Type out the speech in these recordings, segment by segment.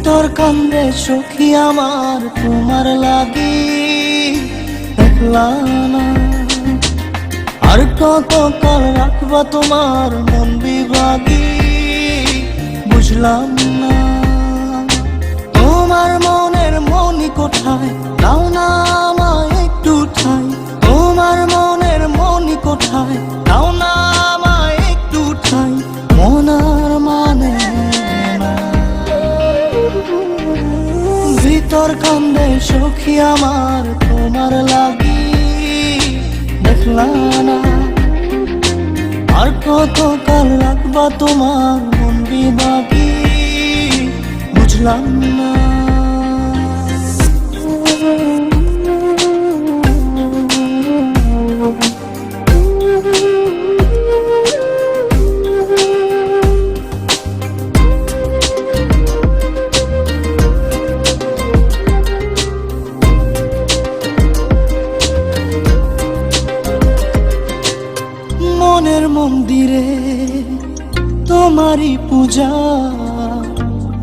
ভিতর কান্দে সখী আমার তোমার লাগি, দেখলা না আর কত কাল রাখবা তোমার মন বিভাগী, বুঝলাম না তোমার মনের মনি কোথায়, দাও না আমায় একটু ঠাই। তোমার মনের মনি কোথায়, দাও না আমায় একটু ঠাই। মনার মানে না। ভিতর কান্দে সখী আমার তোমার লাগি, দেখলা না আর কত কাল রাখবা তোমার মন বিভাগী, বুঝলাম না। মনের মন্দিরে তোমারই পূজা,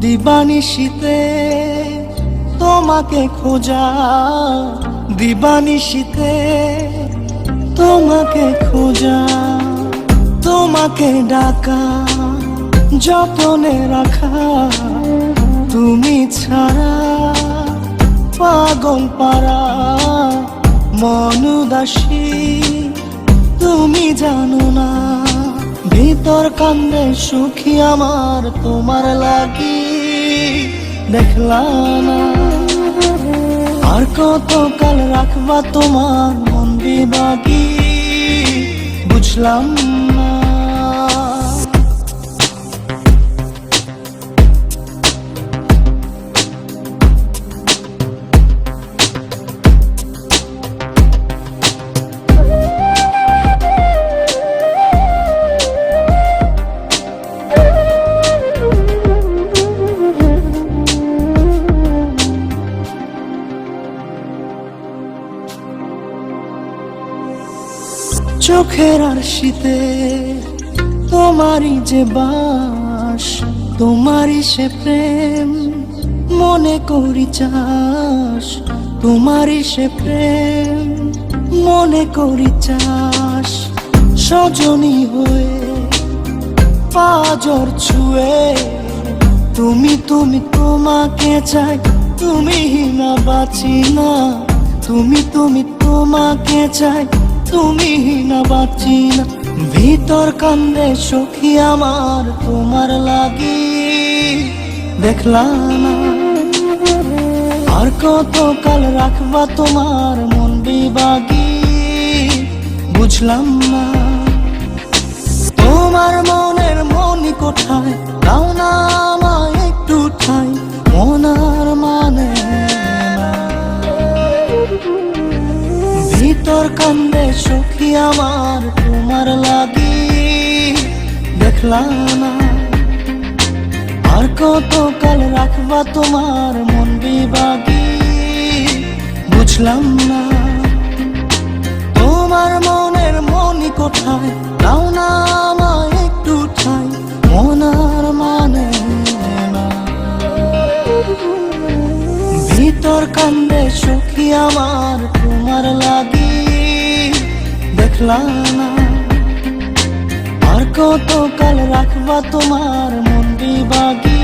দিবানিশীতে তোমাকে খোঁজা, দিবানিশীতে তোমাকে খোঁজা, তোমাকে ডাকা, যতনে রাখা, তুমি ছাড়া পাগল পারা মন উদাসী, তুমি জানো না। ভিতর কান্দে সুখী আমার তোমার লাগি, দেখলা না আর কত কাল রাখবা তোমার মন বিভাগী, বুঝলাম না। চোখের আরশিতে তোমারই যে বাস, তোমারই সে প্রেম মনে করি চাস, তোমারই সে প্রেম মনে করি চাস। সজনী হয়ে পাজর ছুঁয়ে তুমি তুমি তোমাকে চাই, তুমি না বাঁচি না, তুমি তুমি তোমাকে চাই, তুমি না বাঁচি না। ভিতর কান্দে সখী আমার তোমার লাগি, দেখলা না আর কত কাল রাখবা তোমার মন বিভাগী, বুঝলাম না। তোমার মনের মনি কোথায়, দাও না আমায় একটু ঠাই। মনার মানে না। ভিতর কান্দে সখী আমার তোমার লাগি, দেখলা না আর কত কাল রাখবা তোমার মন বিভাগী, বুঝলাম না। তোমার মনের মনি কোথায়, দাও না আমায় একটু ঠাই। মনার মানে না। ভিতর কান্দে সখী আমার তোমার লাগি, দেখলা না আর কত কাল রাখবা তোমার মন বিভাগী,